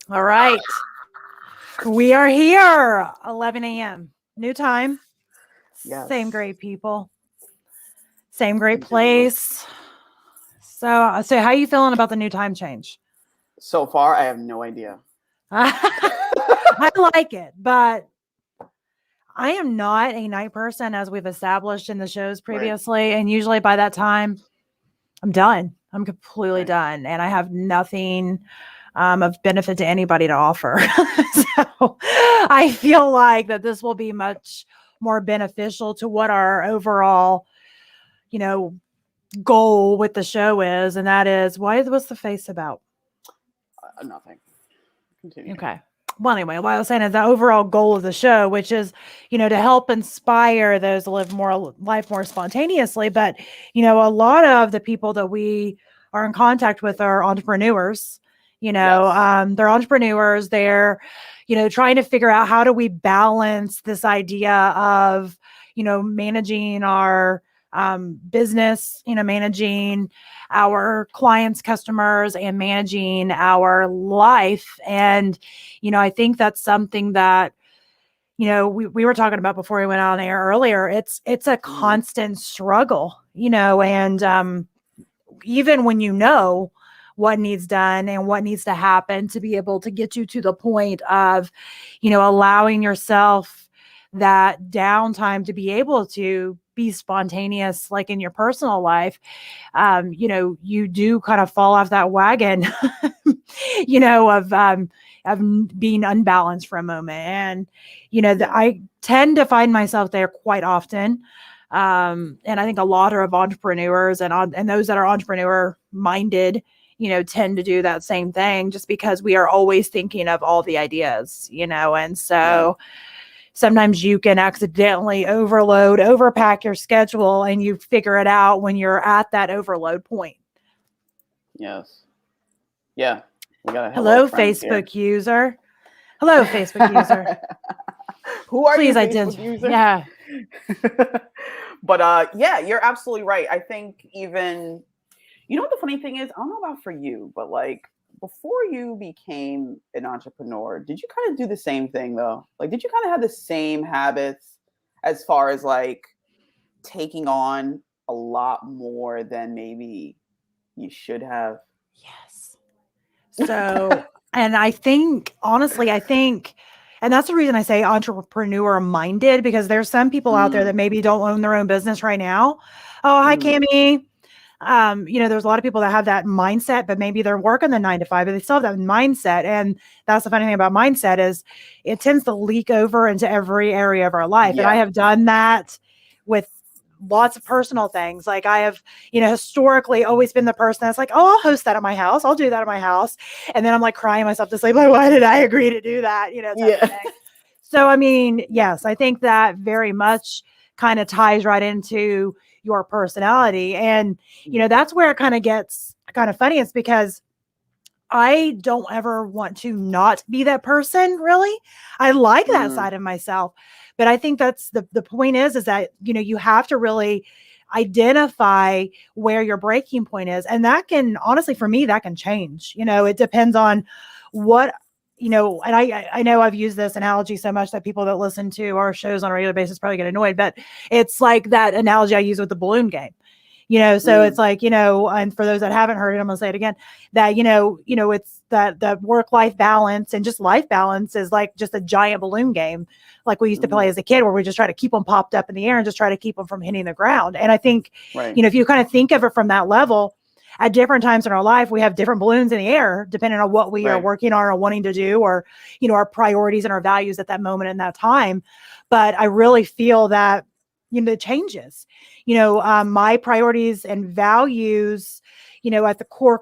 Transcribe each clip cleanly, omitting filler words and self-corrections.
All right. We are here, 11 a.m. New time. Same Yes, great people. Same great indeed. place. So how you feeling about the new time change? So far, I have no idea. I like it, but I am not a night person, as we've established in the shows Right, previously. And usually by that time, I'm done. I'm completely right. done. And I have nothing of benefit to anybody to offer. So I feel like that this will be much more beneficial to what our overall, you know, goal with the show is. And that is, what's the face about? Nothing. Continue. Okay. Well, anyway, what I was saying is the overall goal of the show, which is, to help inspire those to live more life more spontaneously. But, a lot of the people that we are in contact with are entrepreneurs. Yes. They're entrepreneurs. They're, trying to figure out how do we balance this idea of, managing our business, managing our clients, customers, and managing our life. And, I think that's something that, we were talking about before we went on air earlier. It's a Hmm. constant struggle, and even when what needs done and what needs to happen to be able to get you to the point of, allowing yourself that downtime to be able to be spontaneous, like in your personal life, you do kind of fall off that wagon, of being unbalanced for a moment. And, Yeah. I tend to find myself there quite often. And I think a lot of entrepreneurs and those that are entrepreneur minded, tend to do that same thing just because we are always thinking of all the ideas, and Yeah. so sometimes you can accidentally overpack your schedule, and you figure it out when you're at that overload point. Yes. Yeah. We got a hello Hello, friend here. Facebook user. Hello, Facebook user. Who are you, Please Facebook identify. user? Yeah. But yeah, you're absolutely right. I think even what the funny thing is, I don't know about for you, but like before you became an entrepreneur, did you kind of do the same thing though? Like did you kind of have the same habits as far as like taking on a lot more than maybe you should have? Yes. So, and I think, honestly, and that's the reason I say entrepreneur minded, because there's some people out there Mm, that maybe don't own their own business right now. Oh, hi, mhm. Cami. There's a lot of people that have that mindset, but maybe they're working the 9 to 5, but they still have that mindset. And that's the funny thing about mindset is it tends to leak over into every area of our life. And I Yeah. have done that with lots of personal things. Like I have, historically always been the person that's like, oh, I'll host that at my house. I'll do that at my house. And then I'm like crying myself to sleep. Like, why did I agree to do that? Type of Yeah. thing. So, I mean, yes, I think that very much kind of ties right into your personality. And, that's where it kind of gets kind of funny. It's because I don't ever want to not be that person, really. I like that Mm, side of myself. But I think that's the point is that, you have to really identify where your breaking point is. And that can honestly, for me, that can change. It depends on what, and I know I've used this analogy so much that people that listen to our shows on a regular basis probably get annoyed, but it's like that analogy I use with the balloon game. So it's mm, like, and for those that haven't heard it, I'm gonna say it again, that, it's that work-life balance and just life balance is like just a giant balloon game, like we used to play mhm. as a kid, where we just try to keep them popped up in the air and just try to keep them from hitting the ground. And I think, Right. if you kind of think of it from that level, at different times in our life, we have different balloons in the air, depending on what we are Right. working on or wanting to do, or, our priorities and our values at that moment in that time. But I really feel that, it changes, my priorities and values, at the core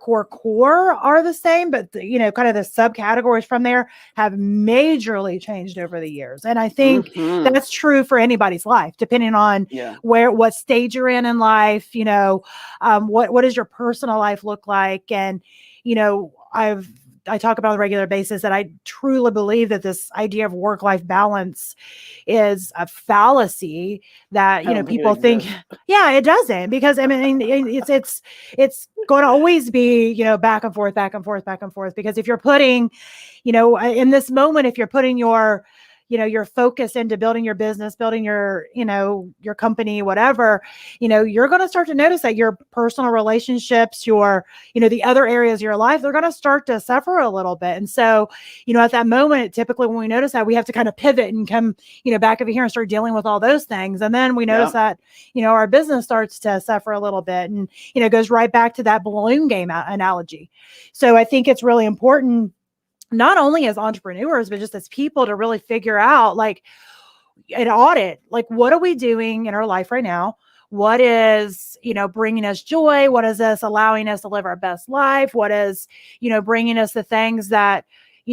are the same, but kind of the subcategories from there have majorly changed over the years. And I think Mhm. that's true for anybody's life, depending on Yeah. what stage you're in life, what does your personal life look like? And, I've I talk about on a regular basis that I truly believe that this idea of work-life balance is a fallacy that, I don't think it people think, exists. yeah, it doesn't, because I mean, it's going to always be, back and forth, back and forth, back and forth. Because if you're putting, in this moment, if you're putting your focus into building your business, building your company, whatever, you're going to start to notice that your personal relationships, the other areas of your life, they're going to start to suffer a little bit. And so, at that moment, typically when we notice that, we have to kind of pivot and come, back over here and start dealing with all those things. And then we notice that, our business starts to suffer a little bit, and, it goes right back to that balloon game analogy. So I think it's really important, not only as entrepreneurs, but just as people, to really figure out, like, an audit, like, what are we doing in our life right now? What is, bringing us joy? What is this allowing us to live our best life? What is, bringing us the things that,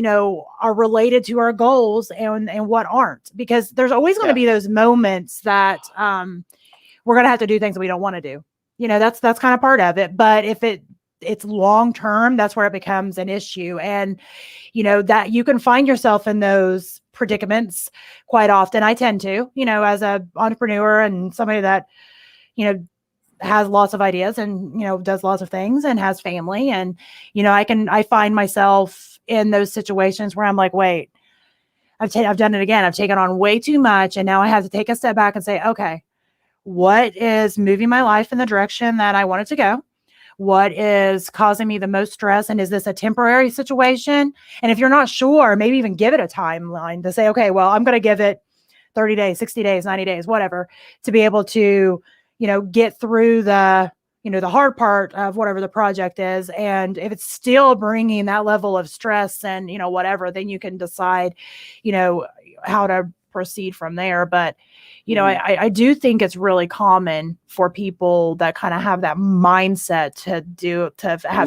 are related to our goals, and what aren't? Because there's always going to be those moments that, we're going to have to do things that we don't want to do. That's kind of part of it. But if it's long term, that's where it becomes an issue. And, that you can find yourself in those predicaments quite often. I tend to, as an entrepreneur and somebody that, has lots of ideas and, does lots of things and has family. And, I find myself in those situations where I'm like, wait, I've done it again. I've taken on way too much. And now I have to take a step back and say, okay, what is moving my life in the direction that I want it to go? What is causing me the most stress? And is this a temporary situation? And if you're not sure, maybe even give it a timeline to say, okay, well, I'm going to give it 30 days, 60 days, 90 days, whatever, to be able to, get through the hard part of whatever the project is. And if it's still bringing that level of stress and, whatever, then you can decide, how to proceed from there. But, I do think it's really common for people that kind of have that mindset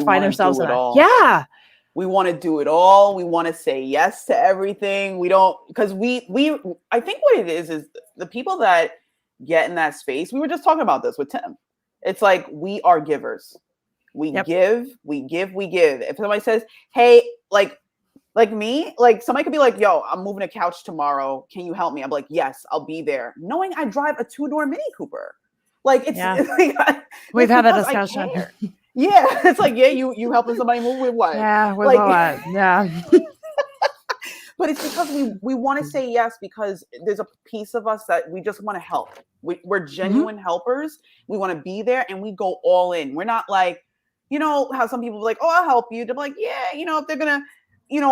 find themselves in that. Yeah. We want to do it all. We want to say yes to everything. We don't, because I think what it is the people that get in that space. We were just talking about this with Tim. It's like, we are givers. We give. If somebody says, hey, like me, like somebody could be like, yo, I'm moving a couch tomorrow. Can you help me? I'm like, yes, I'll be there. Knowing I drive a 2-door Mini Cooper. Like, it's like, we've had that discussion. Yeah. It's like, yeah, you helping somebody move with what? Yeah, with what? Yeah. But it's because we want to say yes, because there's a piece of us that we just want to help. We're genuine helpers. We want to be there, and we go all in. We're not like, how some people are like, oh, I'll help you. They're like, yeah, if they're going to,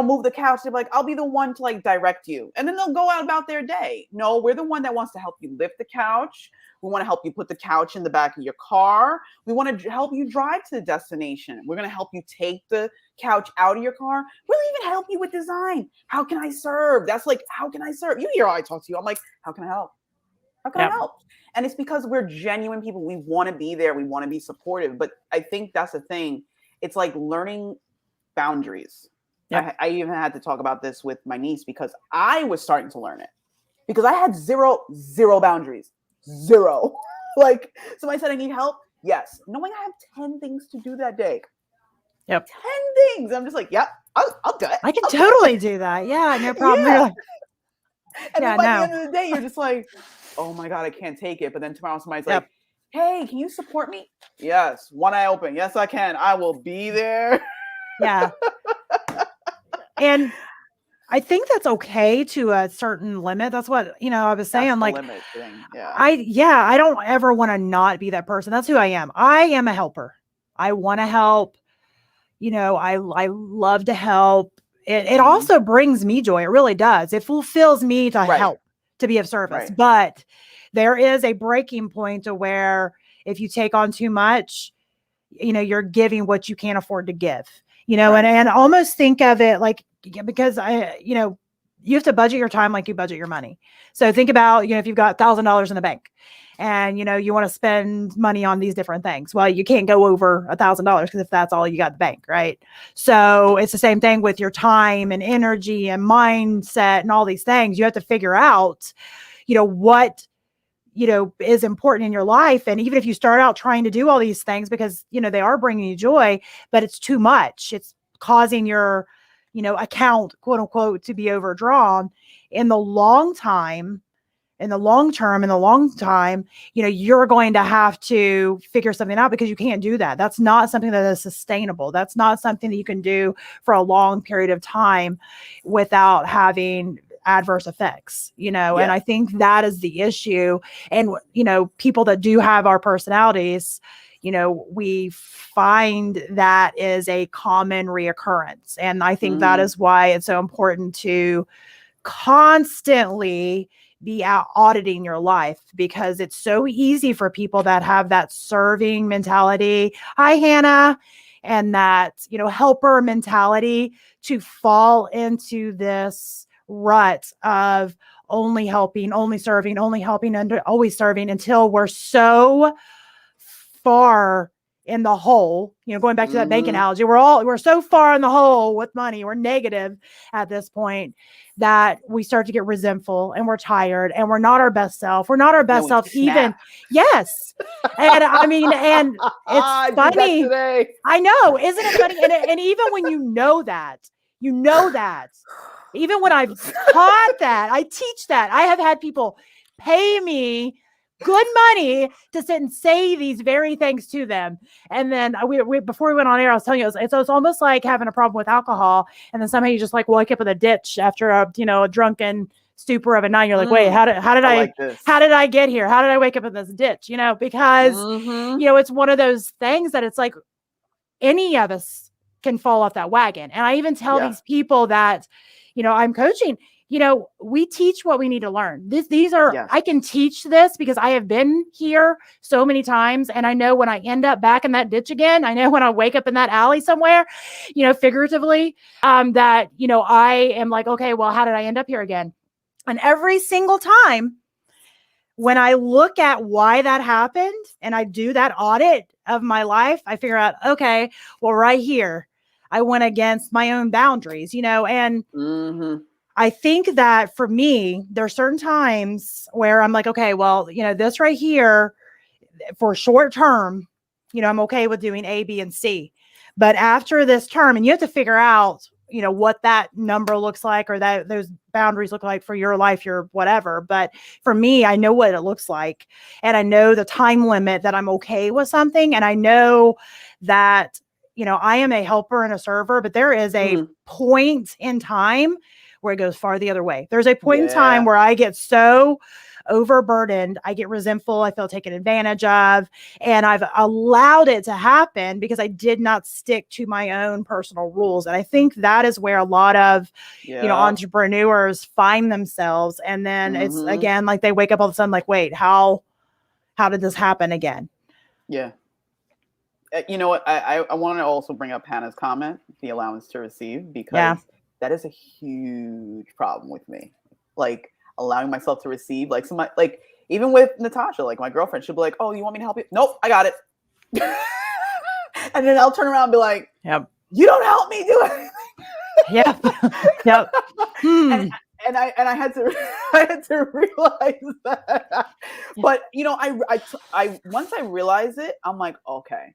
move the couch, they're like, I'll be the one to like direct you. And then they'll go out about their day. No, we're the one that wants to help you lift the couch. We want to help you put the couch in the back of your car. We want to help you drive to the destination. We're going to help you take the couch out of your car. We'll even help you with design. How can I serve? That's like, how can I serve? You hear how I talk to you. I'm like, how can I help? How can I help? And it's because we're genuine people. We want to be there. We want to be supportive. But I think that's the thing. It's like learning boundaries. Yep. I even had to talk about this with my niece, because I was starting to learn it, because I had zero boundaries. Zero. Like, somebody said I need help. Yes. Knowing I have 10 things to do that day. Yep. 10 things. I'm just like, yep, I'll do it. I can totally do that. Yeah. No problem. Yeah. And then by the end of the day, you're just like, oh my God, I can't take it. But then tomorrow somebody's like, hey, can you support me? Yes. One eye open. Yes, I can. I will be there. Yeah. And I think that's okay to a certain limit. That's what, I was saying, like, limit thing. Yeah. I don't ever want to not be that person. That's who I am. I am a helper. I want to help. I love to help. It also brings me joy. It really does. It fulfills me to help, to be of service. Right. But there is a breaking point to where if you take on too much, you're giving what you can't afford to give, and almost think of it like, because you have to budget your time like you budget your money. So think about, if you've got $1,000 in the bank and, you want to spend money on these different things. Well, you can't go over $1,000 because if that's all you got in the bank, right? So it's the same thing with your time and energy and mindset and all these things. You have to figure out, what, is important in your life. And even if you start out trying to do all these things because, they are bringing you joy, but it's too much. It's causing your account, quote unquote, to be overdrawn. In the long time, in the long term, in the long time, you're going to have to figure something out, because you can't do that. That's not something that is sustainable. That's not something that you can do for a long period of time without having adverse effects, and I think that is the issue. And, people that do have our personalities, we find that is a common reoccurrence. And I think that is why it's so important to constantly be out auditing your life, because it's so easy for people that have that serving mentality. Hi, Hannah. And that, helper mentality to fall into this rut of only helping, only serving, only helping, and always serving, until we're so far in the hole, going back to that bank analogy, we're so far in the hole with money, we're negative at this point, that we start to get resentful, and we're tired, and we're not our best self. We're not our best self even. Yes. And I mean, and it's funny. I know. Isn't it funny? And even when that, even when I've taught that, I teach that, I have had people pay me good money to sit and say these very things to them. And then we before we went on air, I was telling you, it's almost like having a problem with alcohol. And then somehow you just wake up in a ditch after a drunken stupor of a night. You're like, wait, how did I get here? How did I wake up in this ditch? Because, it's one of those things that it's like any of us can fall off that wagon. And I even tell these people that, I'm coaching, we teach what we need to learn. These are, I can teach this because I have been here so many times. And I know when I end up back in that ditch again, I know when I wake up in that alley somewhere, figuratively, that, I am like, okay, well, how did I end up here again? And every single time when I look at why that happened and I do that audit of my life, I figure out, okay, well, right here, I went against my own boundaries, and I think that for me, there are certain times where I'm like, okay, well, this right here for short term, I'm okay with doing A, B, and C. But after this term, and you have to figure out, what that number looks like, or that those boundaries look like for your life, your whatever. But for me, I know what it looks like. And I know the time limit that I'm okay with something. And I know that, I am a helper and a server, but there is a point in time where it goes far the other way. There's a point in time where I get so overburdened, I get resentful, I feel taken advantage of, and I've allowed it to happen because I did not stick to my own personal rules. And I think that is where a lot of, entrepreneurs find themselves. And then it's again, like they wake up all of a sudden like, wait, how did this happen again? Yeah. You know what? I want to also bring up Hannah's comment, the allowance to receive, because that is a huge problem with me. Like allowing myself to receive, like somebody, like even with Natasha, like my girlfriend, she'll be like, "Oh, you want me to help you?" Nope, I got it. And then I'll turn around and be like, "Yep, you don't help me do anything." Yep. And I had to realize that. But I once I realized it, I'm like, okay.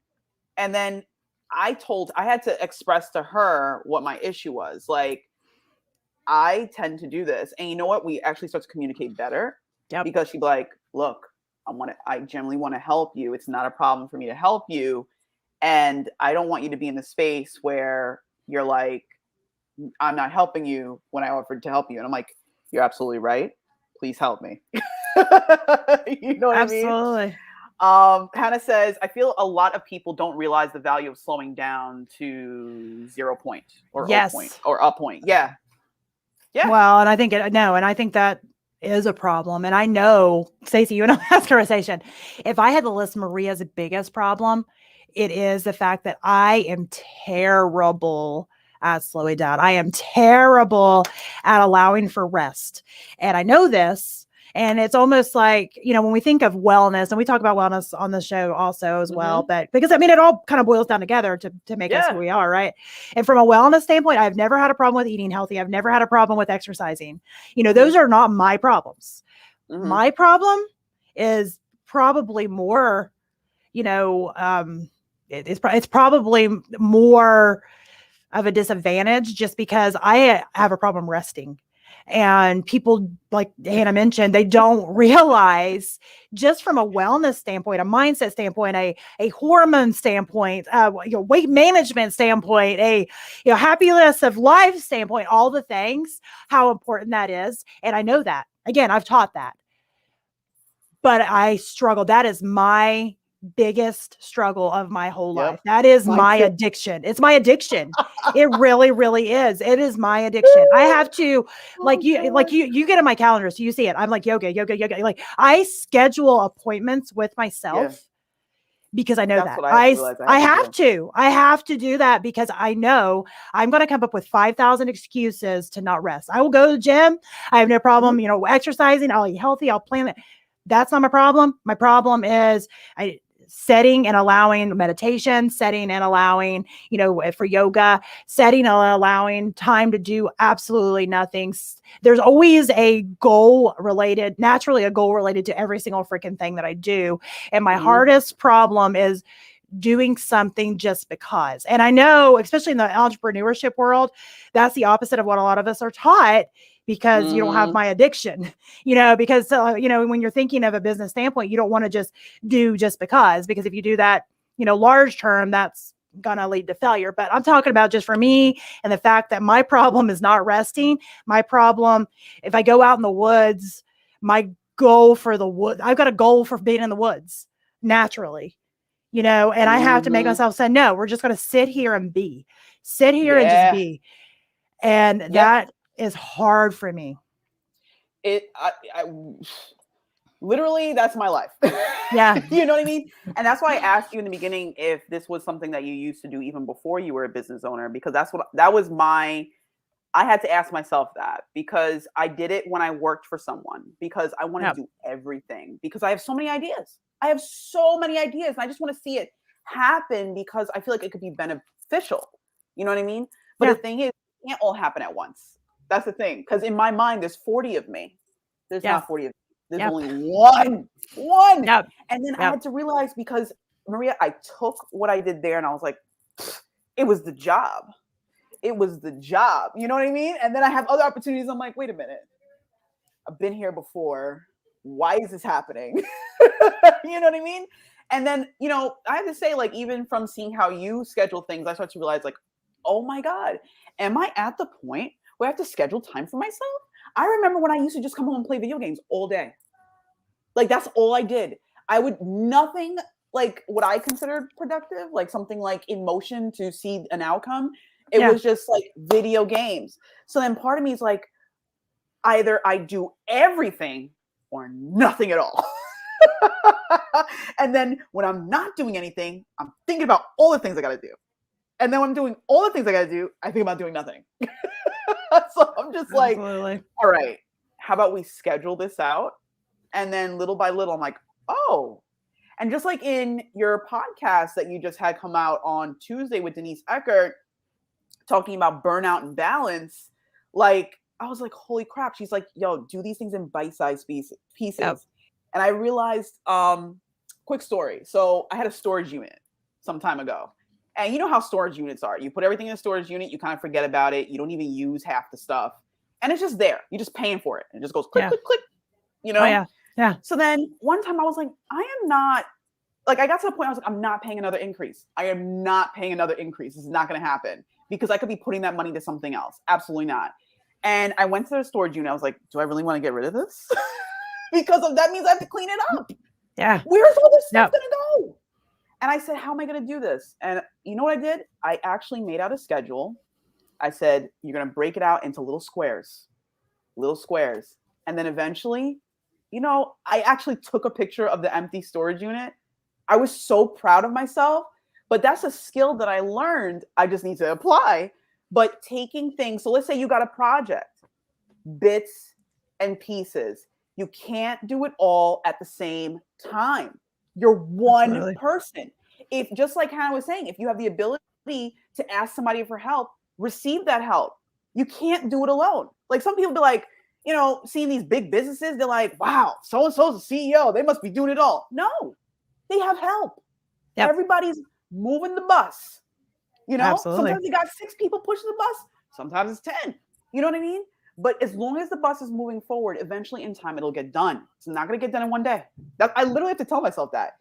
And then I had to express to her what my issue was. Like, I tend to do this. And you know what? We actually start to communicate better. Yep. Because she'd be like, look, I generally want to help you. It's not a problem for me to help you. And I don't want you to be in the space where you're like, I'm not helping you when I offered to help you. And I'm like, you're absolutely right. Please help me. You know what I mean? Absolutely. Hannah says, I feel a lot of people don't realize the value of slowing down to 0 point or yes. a point or a point. Yeah. Yeah. Well, and I think and I think that is a problem. And I know, Stacey, you and I had a conversation. If I had to list Maria's biggest problem, it is the fact that I am terrible at slowing down. I am terrible at allowing for rest. And I know this. And it's almost like, when we think of wellness, and we talk about wellness on the show also as well, but because it all kind of boils down together to make us who we are, right? And from a wellness standpoint, I've never had a problem with eating healthy. I've never had a problem with exercising. Those are not my problems. My problem is probably more, it's probably more of a disadvantage just because I have a problem resting. And people, like Hannah mentioned, they don't realize, just from a wellness standpoint, a mindset standpoint, a hormone standpoint, weight management standpoint, a happiness of life standpoint, all the things, how important that is. And I know that. Again, I've taught that. But I struggle. That is my biggest struggle of my whole life. That is my addiction. It's my addiction. It really, really is. It is my addiction. I have to, you get in my calendar, so you see it. I'm like yoga. Like, I schedule appointments with myself because I know that I have to do that, because I know I'm going to come up with 5,000 excuses to not rest. I will go to the gym. I have no problem, exercising. I'll eat healthy. I'll plan it. That's not my problem. My problem is setting and allowing meditation, setting and allowing, for yoga, setting and allowing time to do absolutely nothing. There's always a goal related to every single freaking thing that I do. And my hardest problem is doing something just because. And I know, especially in the entrepreneurship world, that's the opposite of what a lot of us are taught, because you don't have my addiction, because, when you're thinking of a business standpoint, you don't want to just do just because if you do that, large term, that's going to lead to failure. But I'm talking about just for me, and the fact that my problem is not resting. My problem, if I go out in the woods, my goal for the wood, I've got a goal for being in the woods naturally, and I have to make myself say, no, we're just going to sit here and and just be. And that is hard for me. Literally, that's my life. Yeah. You know what I mean? And that's why I asked you in the beginning if this was something that you used to do even before you were a business owner, because I had to ask myself that, because I did it when I worked for someone, because I want to do everything, because I have so many ideas. And I just want to see it happen, because I feel like it could be beneficial. You know what I mean? But the thing is, it can't all happen at once. That's the thing. Because in my mind, there's 40 of me. There's not 40 of me. There's only one. Yep. And then I had to realize, because Maria, I took what I did there and I was like, it was the job. You know what I mean? And then I have other opportunities. I'm like, wait a minute. I've been here before. Why is this happening? You know what I mean? And then, I have to say, like, even from seeing how you schedule things, I start to realize, like, oh my God, am I at the point where I have to schedule time for myself? I remember when I used to just come home and play video games all day. Like, that's all I did. I would nothing like what I considered productive, like something like in motion to see an outcome. It was just like video games. So then part of me is like, either I do everything or nothing at all. And then when I'm not doing anything, I'm thinking about all the things I got to do. And then when I'm doing all the things I got to do, I think about doing nothing. So I'm just like, all right, how about we schedule this out? And then little by little, I'm like, oh. And just like in your podcast that you just had come out on Tuesday with Denise Eckert, talking about burnout and balance, like, I was like, holy crap. She's like, yo, do these things in bite-sized pieces. Yep. And I realized, quick story. So I had a storage unit some time ago. And you know how storage units are. You put everything in a storage unit, you kind of forget about it. You don't even use half the stuff. And it's just there. You're just paying for it. It just goes click, click, click. Yeah. So then one time I was like, I got to the point I was like, I'm not paying another increase. I am not paying another increase. This is not going to happen, because I could be putting that money to something else. Absolutely not. And I went to the storage unit. I was like, do I really want to get rid of this? Because that means I have to clean it up. Yeah. Where's all this stuff going to go? And I said, how am I going to do this? And you know what I did? I actually made out a schedule. I said, you're going to break it out into little squares. And then eventually, I actually took a picture of the empty storage unit. I was so proud of myself, but that's a skill that I learned. I just need to apply. But taking things, so let's say you got a project, bits and pieces. You can't do it all at the same time. You're one person. If, just like Hannah was saying, if you have the ability to ask somebody for help, receive that help. You can't do it alone. Like, some people be like, seeing these big businesses, they're like, wow, so-and-so's a CEO. They must be doing it all. No, they have help. Yep. Everybody's moving the bus. You know, Absolutely. sometimes you got 6 people pushing the bus, sometimes it's 10. You know what I mean? But as long as the bus is moving forward, eventually in time it'll get done. It's not going to get done in one day. I literally have to tell myself that.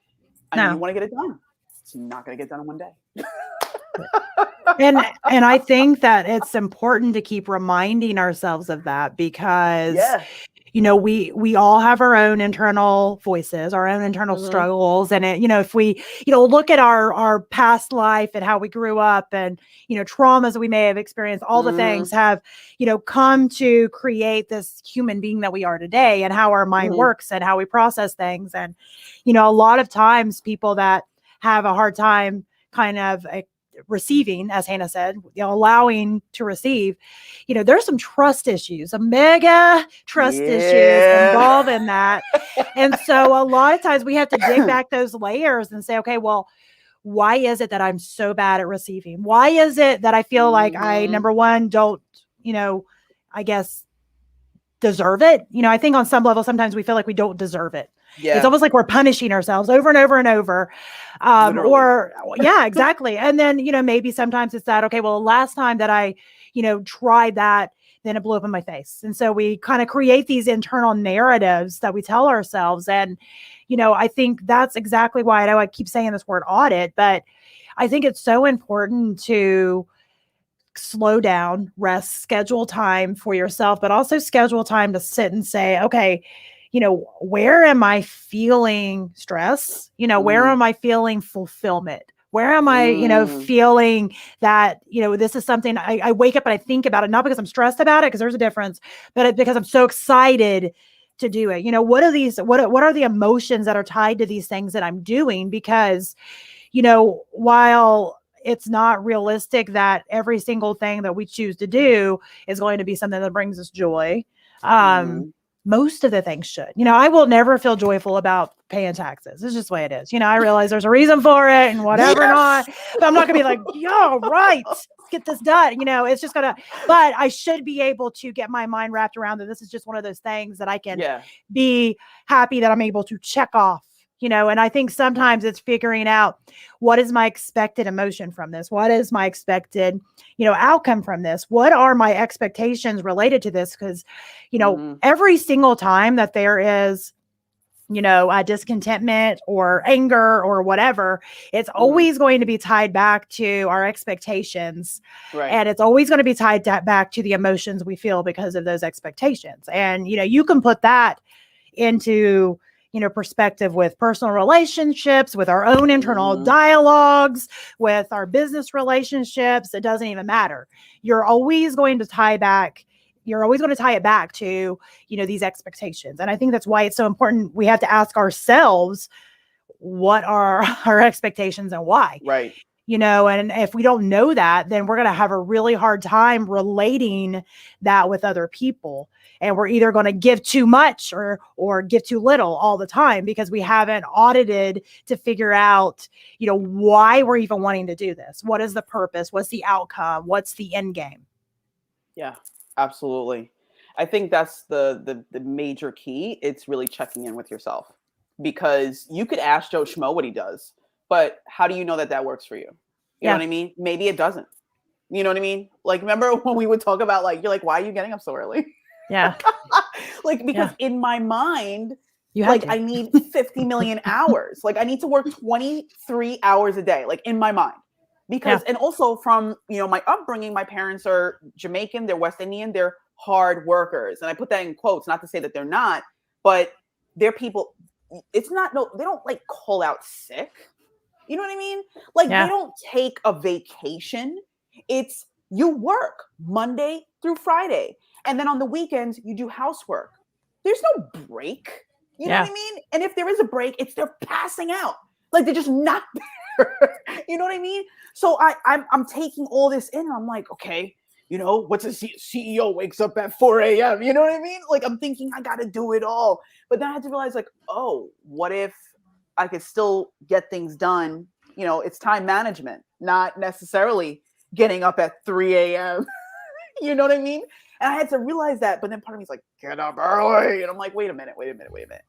I know you No. want to get it done. It's not going to get done in one day. And I think that it's important to keep reminding ourselves of that because Yeah. we all have our own internal voices, our own internal Mhm. struggles. And if we, look at our past life and how we grew up and, traumas we may have experienced, all the things have, come to create this human being that we are today and how our mind works and how we process things. And, a lot of times people that have a hard time kind of receiving, as Hannah said, allowing to receive, there's some trust issues, a mega trust issues involved in that. And so a lot of times we have to dig back those layers and say, okay, well, why is it that I'm so bad at receiving? Why is it that I feel like I, number one, don't, I guess, deserve it? I think on some level, sometimes we feel like we don't deserve it. Yeah. It's almost like we're punishing ourselves over and over and over. Yeah, exactly. And then, maybe sometimes it's that, okay, well, last time that I, tried that, then it blew up in my face. And so we kind of create these internal narratives that we tell ourselves. And, I think that's exactly why I know I keep saying this word audit, but I think it's so important to slow down, rest, schedule time for yourself, but also schedule time to sit and say, okay, where am I feeling stress? Where am I feeling fulfillment? Where am I, feeling that, this is something I wake up and I think about it, not because I'm stressed about it, because there's a difference, but because I'm so excited to do it. What are the emotions that are tied to these things that I'm doing? Because, while it's not realistic that every single thing that we choose to do is going to be something that brings us joy. Most of the things should. I will never feel joyful about paying taxes. It's just the way it is. I realize there's a reason for it and whatever not, but I'm not gonna be like, yo, right, let's get this done. It's just gonna, but I should be able to get my mind wrapped around that this is just one of those things that I can be happy that I'm able to check off. And I think sometimes it's figuring out what is my expected emotion from this? What is my expected, outcome from this? What are my expectations related to this? Because, every single time that there is, a discontentment or anger or whatever, it's always going to be tied back to our expectations. Right. And it's always going to be tied back to the emotions we feel because of those expectations. And, you can put that into perspective with personal relationships, with our own internal dialogues, with our business relationships. It doesn't even matter. You're always going to tie it back to, these expectations. And I think that's why it's so important. We have to ask ourselves, what are our expectations and why? Right. And if we don't know that, then we're going to have a really hard time relating that with other people. And we're either going to give too much or give too little all the time because we haven't audited to figure out, why we're even wanting to do this. What is the purpose? What's the outcome? What's the end game? Yeah, absolutely. I think that's the major key. It's really checking in with yourself, because you could ask Joe Schmo what he does, but how do you know that works for you? You know what I mean? Maybe it doesn't. You know what I mean? Like, remember when we would talk about, like, you're like, why are you getting up so early? Yeah. Like, because in my mind, I need 50 million hours. Like, I need to work 23 hours a day, like, in my mind. Because, and also from, my upbringing, my parents are Jamaican, they're West Indian, they're hard workers. And I put that in quotes, not to say that they're not, but they're people. It's not, they don't like call out sick. You know what I mean? Like, they don't take a vacation. It's, you work Monday through Friday. And then on the weekends, you do housework. There's no break. You know what I mean? And if there is a break, it's they're passing out. Like, they're just not there. You know what I mean? So I'm taking all this in. And I'm like, okay, what's a CEO wakes up at 4 a.m.? You know what I mean? Like, I'm thinking I got to do it all. But then I had to realize, like, oh, what if I could still get things done? It's time management, not necessarily getting up at 3 a.m. You know what I mean? And I had to realize that. But then part of me is like, get up early. And I'm like, wait a minute.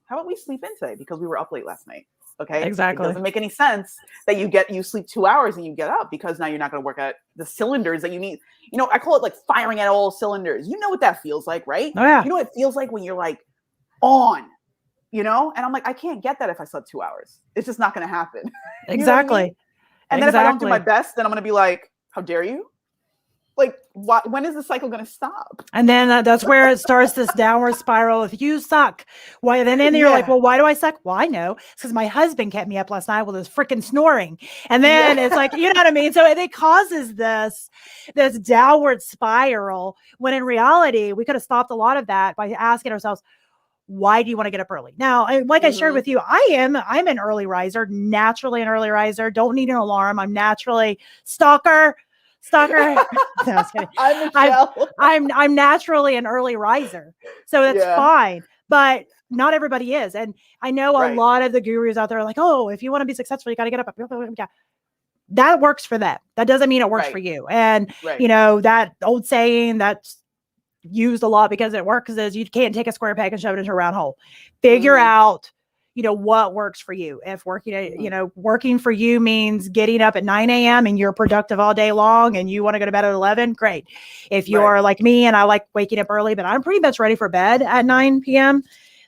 How about we sleep in today? Because we were up late last night. Okay. Exactly. It doesn't make any sense that you sleep 2 hours and you get up, because now you're not going to work at the cylinders that you need. I call it like firing at all cylinders. You know what that feels like, right? Oh, yeah. You know what it feels like when you're like on, and I'm like, I can't get that if I slept 2 hours. It's just not going to happen. Exactly. I mean? And then if I don't do my best, then I'm going to be like, how dare you? Like, when is the cycle going to stop? And then that's where it starts this downward spiral. If you suck, why? Then you're like, well, why do I suck? Well, I know. It's because my husband kept me up last night with his freaking snoring. And then it's like, you know what I mean? So it causes this downward spiral, when in reality, we could have stopped a lot of that by asking ourselves, why do you want to get up early? Now, I shared with you, I'm an early riser, naturally an early riser. Don't need an alarm. I'm naturally stalker. No, I was kidding. I'm Michelle. I'm naturally an early riser, so that's fine. But not everybody is, and I know a lot of the gurus out there are like, "Oh, if you want to be successful, you got to get up." That works for them. That doesn't mean it works for you. And that old saying that's used a lot because it works is, you can't take a square peg and shove it into a round hole. Figure out what works for you. If working for you means getting up at 9 a.m. and you're productive all day long and you want to go to bed at 11, great. If you're like me and I like waking up early, but I'm pretty much ready for bed at 9 p.m.,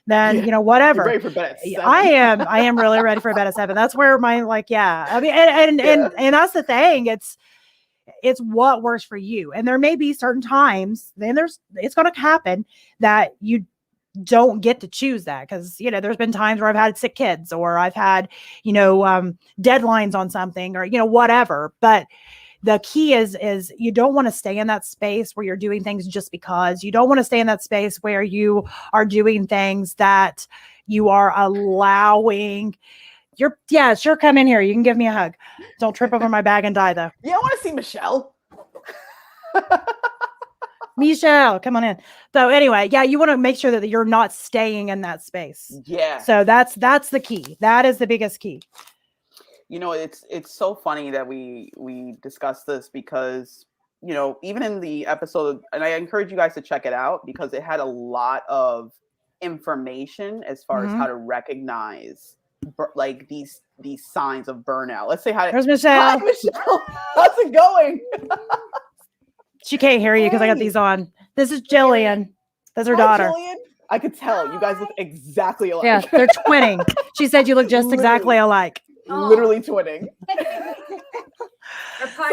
then, whatever. You're ready for bed at 7. I am really ready for bed at 7. That's where my, I mean, and that's the thing. It's what works for you. And there may be certain times, then it's going to happen that you don't get to choose that, because there's been times where I've had sick kids, or I've had deadlines on something, or whatever. But the key is you don't want to stay in that space where you're doing things just because. You don't want to stay in that space where you are doing things that you are allowing. Sure, come in here, you can give me a hug. Don't trip over my bag and die, though. Yeah, I want to see Michelle. Michelle, come on in. So anyway, you want to make sure that you're not staying in that space. Yeah. So that's the key. That is the biggest key. It's so funny that we discussed this, because even in the episode, and I encourage you guys to check it out, because it had a lot of information as far as how to recognize like these signs of burnout. Let's say hi. There's Michelle. Hi, Michelle. How's it going? She can't hear you because I got these on. This is Jillian. That's her daughter. Jillian. I could tell you guys look exactly alike. Yeah, they're twinning. She said you look just exactly alike. Literally twinning.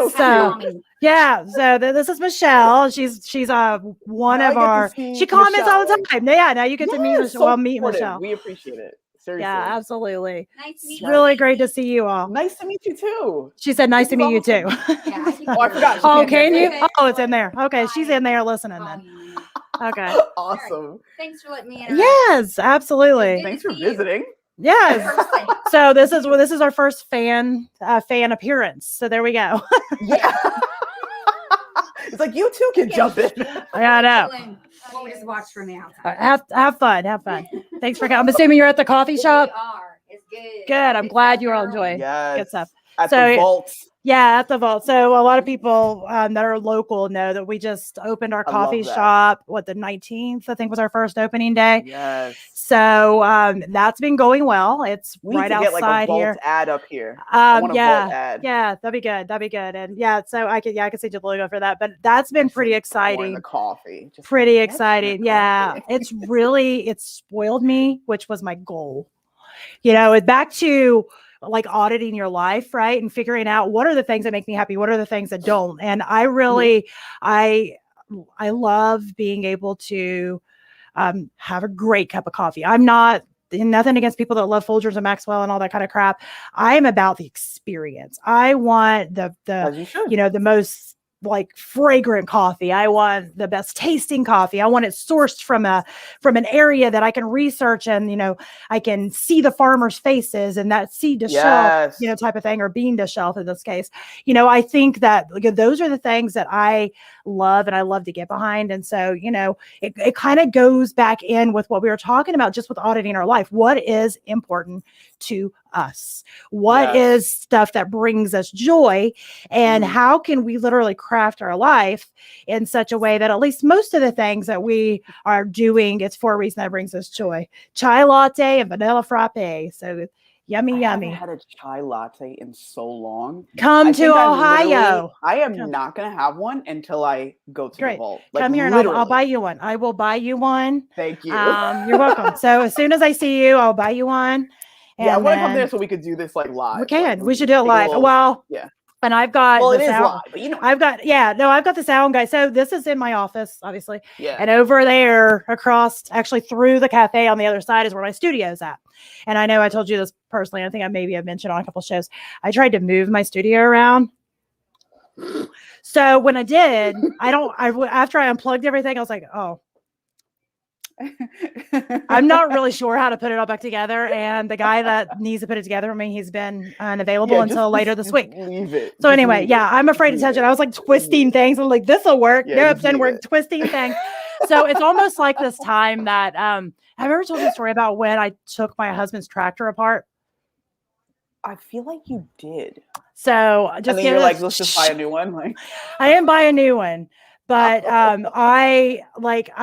So this is Michelle. She's one of our. She comments Michelle. all the time. Yeah, now you get to meet Michelle. Well, meet Michelle. We appreciate it. Seriously. Yeah, absolutely. Nice to meet you. Really great to see you all. Nice to meet you too. She said, "Nice to meet you too." Oh, I forgot. Oh, can you? Oh, it's in there. Okay, she's in there listening then. Okay. Awesome. Thanks for letting me in. Yes, absolutely. Thanks for visiting. Yes. So this is our first fan appearance. So there we go. Yeah. It's like you too can jump in. I know. We'll just watch from the outside. Have fun. Thanks for coming. I'm assuming you're at the coffee shop. We are. It's good. Good. I'm glad you all enjoy. Yes. Good stuff. At the vault. Yeah, at the vault. So a lot of people that are local know that we just opened our coffee shop. The 19th, I think, was our first opening day. Yes. So that's been going well. It's we right need to outside get like a vault here. ad up here. I want a vault ad. Yeah, that'd be good. And so I could see the logo for that. But that's been pretty exciting. The coffee. Just pretty exciting. Yeah, it's spoiled me, which was my goal. Back to like auditing your life, right? And figuring out what are the things that make me happy, what are the things that don't. And I really, I love being able to have a great cup of coffee. I'm not nothing against people that love Folgers and Maxwell and all that kind of crap. I'm about the experience. I want the most like fragrant coffee. I want the best tasting coffee. I want it sourced from an area that I can research and, I can see the farmers' faces and that seed to shelf, type of thing, or bean to shelf in this case. I think that those are the things that I love and I love to get behind. And so, it kind of goes back in with what we were talking about just with auditing our life. What is important to us? What is stuff that brings us joy? And how can we literally craft our life in such a way that at least most of the things that we are doing, it's for a reason that brings us joy. Chai latte and vanilla frappe. So Yummy, I haven't yummy. had a chai latte in so long. Come I to think Ohio. I am Come. not going to have one until I go to the Great. vault. Like Come here and literally. I'll buy you one. I will buy you one. Thank you. You're welcome. So as soon as I see you, I'll buy you one. Yeah, I And want to come there then so we could do this like live. we can. Like, We should do it take a live. little- Well, yeah. and I've got Well, the it is sound. live, but you know. I've got the sound guy. So this is in my office, obviously. Yeah. And over there, across, actually through the cafe on the other side, is where my studio is at. And I know I told you this personally. I think I maybe have mentioned on a couple shows. I tried to move my studio around. So when I did, after I unplugged everything, I was like, oh, I'm not really sure how to put it all back together. And the guy that needs to put it together for me, he's been unavailable until later this week. Leave it. So anyway, I'm afraid to touch it. I was like twisting things. I'm like, this will work. Yeah, Nope, just didn't leave work. it. Twisting things. So it's almost like this time that have I ever told you a story about when I took my husband's tractor apart? I feel like you did. So And just then get you're it. like, let's just buy a new one. Like, I didn't buy a new one. But I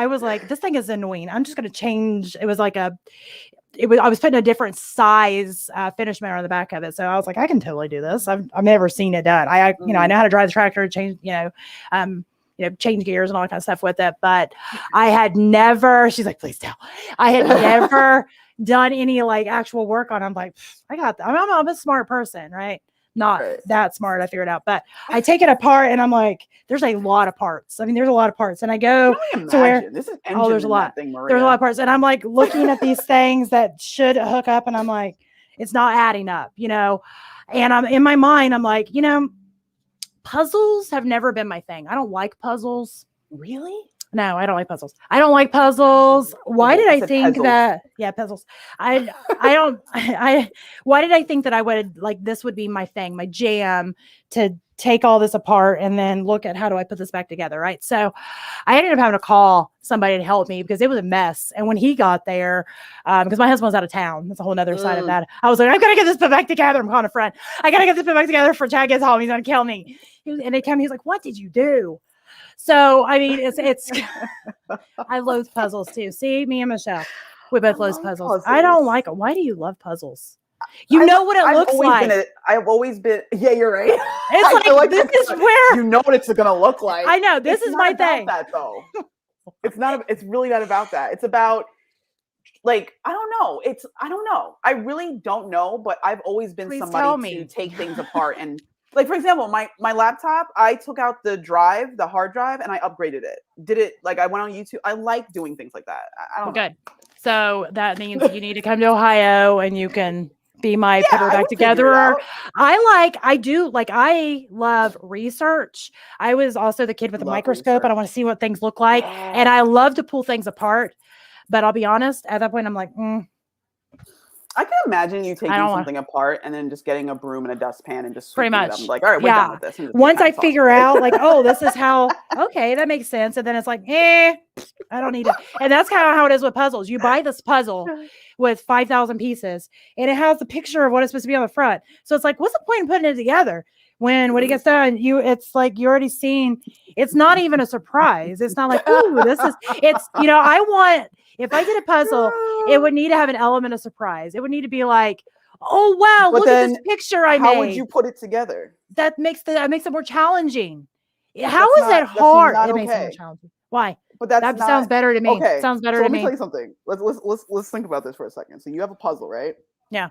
was like, this thing is annoying. I'm just gonna change. It was I was putting a different size finish matter on the back of it. So I was like, I can totally do this. I've never seen it done. I know how to drive the tractor, change, change gears and all that kind of stuff with it. But I had never, she's like, please tell. I had never done any actual work on it. I'm like, I got that. I'm a smart person, right? Not that smart. I figured out, but I take it apart and I'm like, there's a lot of parts. I mean, there's a lot of parts, and I go to where this is there's a lot. Thing, there's a lot of parts, and I'm like looking at these things that should hook up, and I'm like, it's not adding up, And I'm in my mind, I'm like, puzzles have never been my thing. I don't like puzzles. Really? No, I don't like puzzles. I don't like puzzles. Why did I think that? Yeah, puzzles. Why did I think that I would this would be my thing, my jam, to take all this apart and then look at how do I put this back together, right? So I ended up having to call somebody to help me because it was a mess. And when he got there, because my husband was out of town, that's a whole nother side of that. I was like, I've got to get this put back together. I'm calling a friend. I got to get this put back together for Chad gets home. He's going to kill me. And they came, he's like, what did you do? So, I mean, it's I loathe puzzles too. See, me and Michelle, we both loathe puzzles. I don't like them. Why do you love puzzles? You know what it looks like. I've always been, yeah, you're right. It's like this is where you know what it's going to look like. I know, this is my thing. That though. It's really not about that. It's about I don't know. I don't know. I really don't know, but I've always been somebody to take things apart and for example, my laptop, I took out the hard drive, and I upgraded it. Did it I went on YouTube. I like doing things like that. I don't know. Good. So that means you need to come to Ohio and you can be my put her back together. I love research. I was also the kid with a microscope and I want to see what things look like. And I love to pull things apart. But I'll be honest, at that point, I'm like, I can imagine you taking something apart and then just getting a broom and a dustpan and just pretty much it up. Like, all right, we're done with this. Once I figure out oh, this is how, okay, that makes sense. And then it's like, I don't need it. And that's kind of how it is with puzzles. You buy this puzzle with 5,000 pieces and it has the picture of what it's supposed to be on the front. So it's like, what's the point in putting it together? When it gets done, it's like you already seen. It's not even a surprise. It's not like, oh, if I did a puzzle, it would need to have an element of surprise. It would need to be like, oh wow, look at this picture I made. How would you put it together? That makes it more challenging. How is that hard? It makes it more challenging. Why? But that sounds better to me. Okay. Sounds better to me. Let me tell you something. Let's think about this for a second. So you have a puzzle, right? Yeah.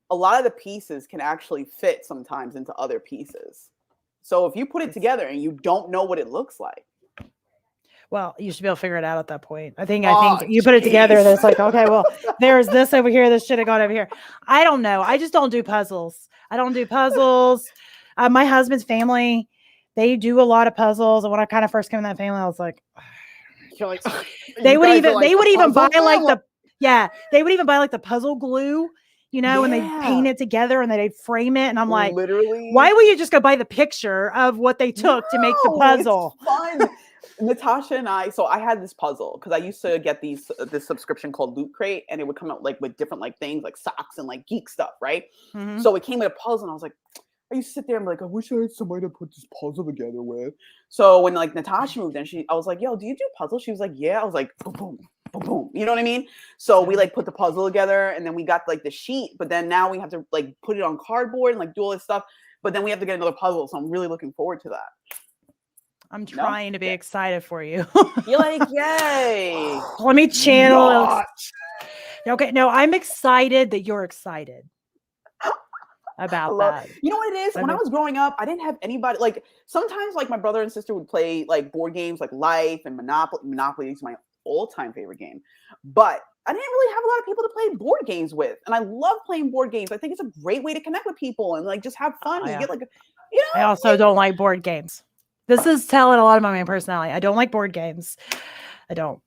A lot of the pieces can actually fit sometimes into other pieces. So if you put it together and you don't know what it looks like, well, you should be able to figure it out at that point. I think you put it together and it's like, okay, well, there's this over here. This should have gone over here. I don't know. I just don't do puzzles. I don't do puzzles. My husband's family, they do a lot of puzzles. And when I kind of first came in that family, I was like, they would even buy the puzzle glue, and they'd paint it together and they'd frame it. And I'm like, literally, why would you just go buy the picture of what they took to make the puzzle? It's fun. Natasha and I had this puzzle because I used to get this subscription called Loot Crate, and it would come out with different things like socks and geek stuff, right? Mm-hmm. So it came with a puzzle, and I was like, I used to sit there and be like, I wish I had somebody to put this puzzle together with. So when Natasha moved in, I was like, yo, do you do puzzles? She was like, yeah. I was like, boom, boom. boom, boom. You know what I mean? So we like put the puzzle together, and then we got like the sheet, but then now we have to like put it on cardboard and like do all this stuff. But then we have to get another puzzle. So I'm really looking forward to that. I'm trying to be excited for you. You're like, yay. Let me channel. Not. Okay, no, I'm excited that you're excited about that. You know what it is? When I was growing up, I didn't have anybody. Like sometimes, like my brother and sister would play like board games, like Life and Monopoly. Monopoly is my all-time favorite game, but I didn't really have a lot of people to play board games with. And I love playing board games. I think it's a great way to connect with people and like just have fun. You get like, I also don't like board games. This is telling a lot about my personality. I don't like board games. I don't.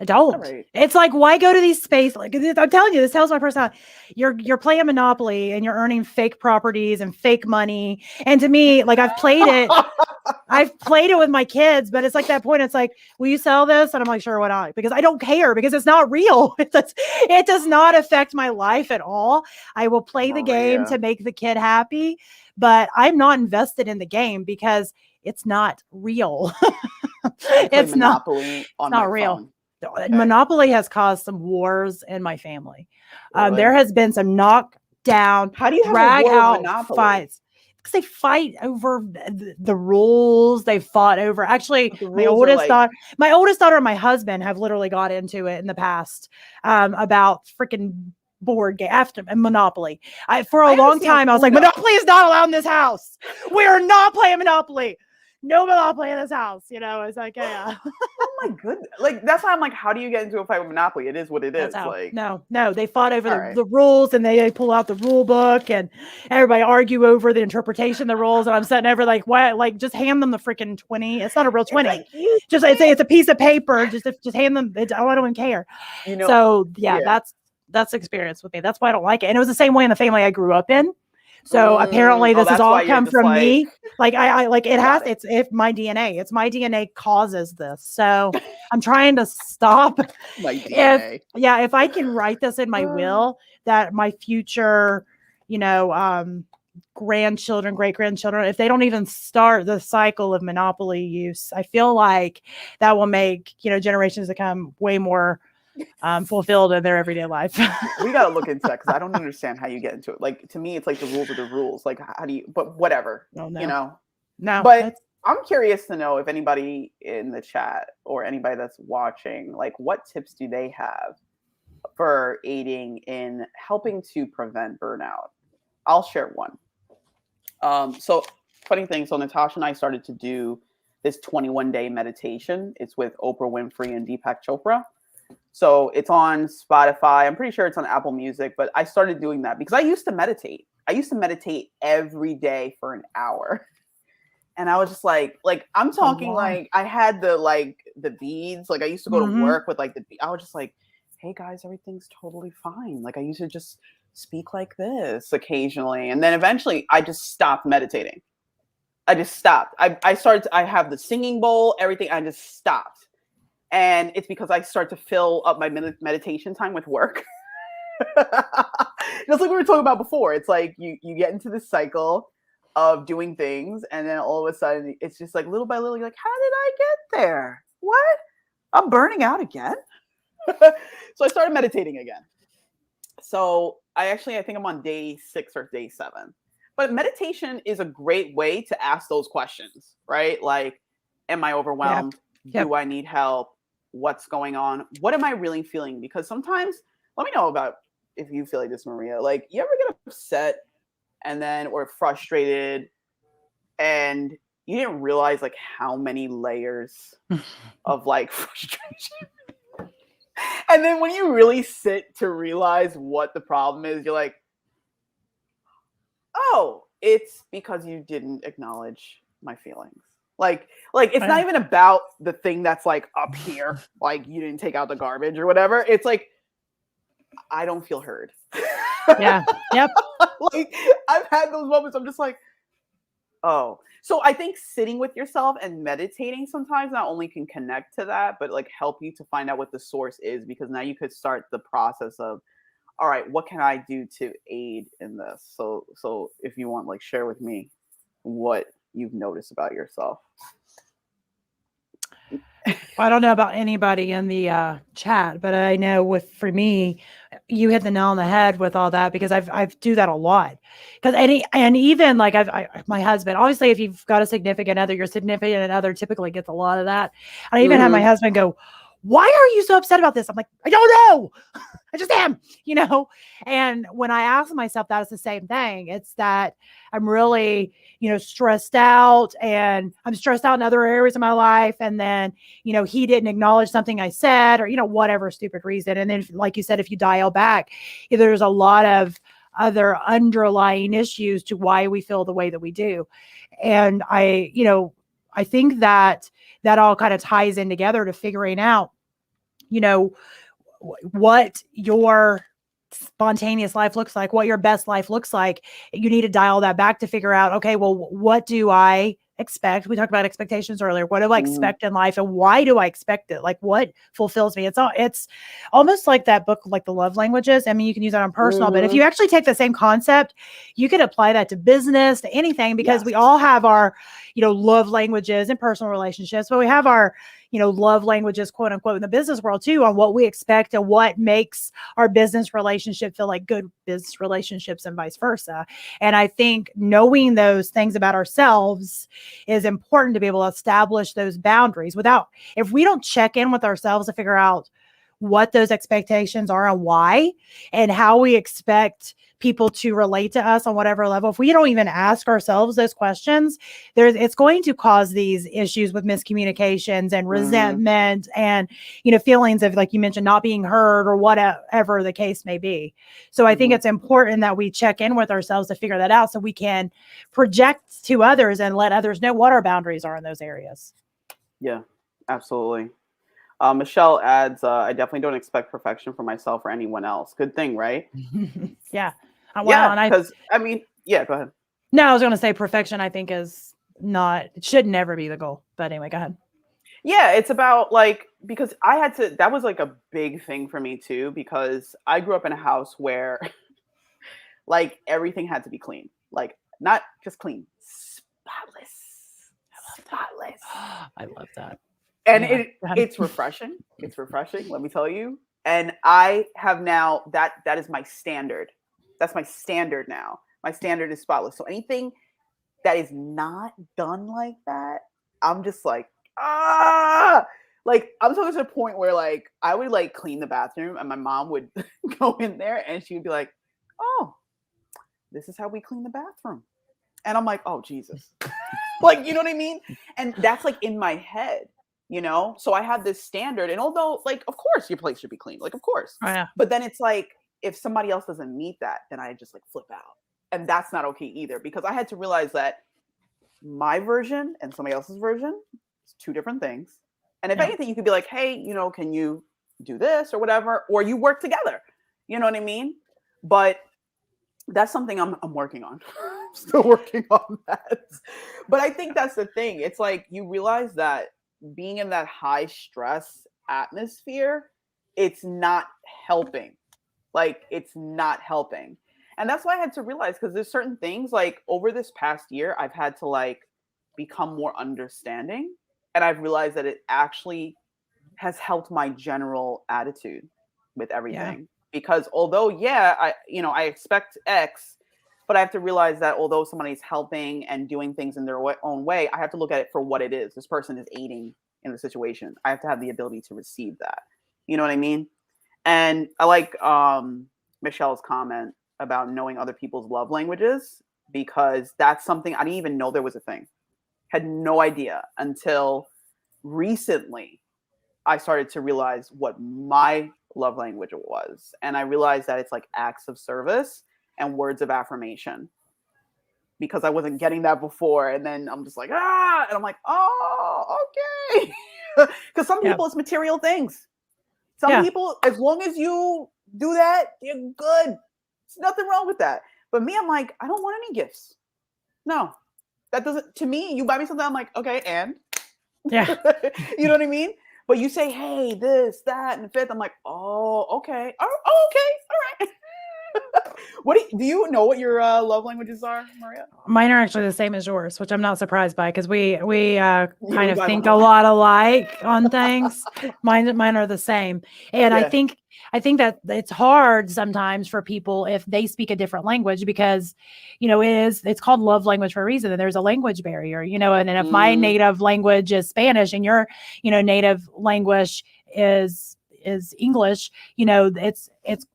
Right. It's like, why go to these spaces? Like I'm telling you, this tells my personality. You're playing Monopoly and you're earning fake properties and fake money. And to me, like I've played it with my kids, but it's like that point. It's like, will you sell this? And I'm like, sure, why not? Because I don't care because it's not real. It does not affect my life at all. I will play the game to make the kid happy, but I'm not invested in the game because it's not real. It's not real. Phone. Okay. Monopoly has caused some wars in my family. Really? There has been some knockdown, drag out fights. Because they fight over the rules. They fought over. Actually, my oldest daughter and my husband have literally got into it in the past about freaking board game after Monopoly. For a long time, I was like, Monopoly is not allowed in this house. We are not playing Monopoly. No Monopoly in this house, you know. It's like, yeah. Oh my goodness! Like that's why I'm like, how do you get into a fight with Monopoly? It is what it is. Like, no, they fought over the rules, and they pull out the rule book, and everybody argue over the interpretation of the rules. And I'm sitting over like, what? Like, just hand them the freaking 20. It's not a real 20. Like, it's a piece of paper. Just hand them. I don't even care. You know. So that's experience with me. That's why I don't like it. And it was the same way in the family I grew up in. So apparently this has all come from me. Like I like it has, it's my DNA. It's my DNA causes this. So I'm trying to stop. My DNA. If I can write this in my will that my future, grandchildren, great-grandchildren, if they don't even start the cycle of Monopoly use, I feel like that will make, generations to come way more fulfilled in their everyday life. We gotta look into that because I don't understand how you get into it. Like to me, it's like the rules are the rules. Like how do you? But whatever. No. No. But I'm curious to know if anybody in the chat or anybody that's watching, like, what tips do they have for aiding in helping to prevent burnout? I'll share one. So funny thing. So Natasha and I started to do this 21-day meditation. It's with Oprah Winfrey and Deepak Chopra. So it's on Spotify. I'm pretty sure it's on Apple Music, but I started doing that because I used to meditate. I used to meditate every day for an hour. And I was just like I'm talking like I had the beads. Like I used to go to work with like I was just like, hey guys, everything's totally fine. Like I used to just speak like this occasionally. And then eventually I just stopped meditating. I just stopped. I have the singing bowl, everything. I just stopped. And it's because I start to fill up my meditation time with work. Just like we were talking about before. It's like you get into this cycle of doing things, and then all of a sudden it's just like little by little, you're like, how did I get there? What? I'm burning out again? So I started meditating again. So I think I'm on day 6 or day 7. But meditation is a great way to ask those questions, right? Like, am I overwhelmed? Yep. Do I need help? What's going on? What am I really feeling? Because sometimes, let me know about if you feel like this, Maria. Like, you ever get upset or frustrated, and you didn't realize like how many layers of like frustration. And then when you really sit to realize what the problem is, you're like, oh, it's because you didn't acknowledge my feelings. Like it's not even about the thing that's like up here, like you didn't take out the garbage or whatever. It's like, I don't feel heard. Yeah. Yep. Like I've had those moments. I'm just like, oh. So I think sitting with yourself and meditating sometimes not only can connect to that, but like help you to find out what the source is, because now you could start the process of, all right, what can I do to aid in this? So if you want, like, share with me what you've noticed about yourself. I don't know about anybody in the chat, but I know for me, you hit the nail on the head with all that, because I do that a lot. Because and even like my husband, obviously, if you've got a significant other, your significant other typically gets a lot of that. I even had my husband go, "Why are you so upset about this?" I'm like, "I don't know. I just am," And when I ask myself that, it's the same thing. It's that I'm really, stressed out, and I'm stressed out in other areas of my life. And then, he didn't acknowledge something I said, or, whatever stupid reason. And then, like you said, if you dial back, there's a lot of other underlying issues to why we feel the way that we do. And I think that all kind of ties in together to figuring out, what your spontaneous life looks like, what your best life looks like. You need to dial that back to figure out, okay, well, what do I expect? We talked about expectations earlier. What do I expect in life, and why do I expect it? Like, what fulfills me? It's almost like that book, like the love languages. I mean, you can use that on personal, but if you actually take the same concept, you could apply that to business, to anything, because we all have our, love languages in personal relationships, but we have our, love languages, quote unquote, in the business world too, on what we expect and what makes our business relationship feel like good business relationships, and vice versa. And I think knowing those things about ourselves is important to be able to establish those boundaries. If we don't check in with ourselves to figure out what those expectations are and why, and how we expect people to relate to us on whatever level, if we don't even ask ourselves those questions, it's going to cause these issues with miscommunications and resentment and, feelings of, like you mentioned, not being heard, or whatever the case may be. So I think it's important that we check in with ourselves to figure that out, so we can project to others and let others know what our boundaries are in those areas. Yeah, absolutely. Michelle adds, I definitely don't expect perfection for myself or anyone else. Good thing, right? Yeah. Well, yeah, because go ahead. No, I was going to say perfection, I think, it should never be the goal. But anyway, go ahead. Yeah, it's about because that was like a big thing for me too, because I grew up in a house where like everything had to be clean. Like, not just clean, spotless. Spotless. I love that. And it's refreshing. It's refreshing, let me tell you. And I have now that is my standard. That's my standard now. My standard is spotless. So anything that is not done like that, I'm just like, like, I'm talking to the point where like I would like clean the bathroom, and my mom would go in there and she would be like, "Oh, this is how we clean the bathroom." And I'm like, "Oh, Jesus." Like, you know what I mean? And that's like in my head. So I have this standard, and although, like, of course your place should be clean, like, of course. Oh, yeah. But then it's like, if somebody else doesn't meet that, then I just like flip out, and that's not okay either, because I had to realize that my version and somebody else's version is two different things. And if anything, you could be like, "Hey, can you do this or whatever?" Or you work together. You know what I mean? But that's something I'm working on. Still working on that. But I think that's the thing. It's like, you realize that being in that high stress atmosphere, it's not helping. Like, it's not helping. And that's why I had to realize, because there's certain things, like, over this past year, I've had to like become more understanding. And I've realized that it actually has helped my general attitude with everything. Because although, I expect X, but I have to realize that although somebody's helping and doing things in their own way, I have to look at it for what it is. This person is aiding in the situation. I have to have the ability to receive that. You know what I mean? And I like Michelle's comment about knowing other people's love languages, because that's something I didn't even know there was a thing. Had no idea until recently. I started to realize what my love language was. And I realized that it's like acts of service and words of affirmation, because I wasn't getting that before. And then I'm just like, and I'm like, oh, okay. Because some people, it's material things. Some people, as long as you do that, you're good. There's nothing wrong with that. But me, I'm like, I don't want any gifts. No, that doesn't, to me, you buy me something, I'm like, okay, and? You know what I mean? But you say, hey, this, that, and the fifth, I'm like, oh, okay. Oh, okay, all right. Do you know what your love languages are, Maria? Mine are actually the same as yours, which I'm not surprised by because we kind we of vibe think on a that. lot alike on things. Mine are the same. And Yeah. I think that it's hard sometimes for people if they speak a different language because, it's called love language for a reason. And there's a language barrier, and if my native language is Spanish and your, native language is English, it's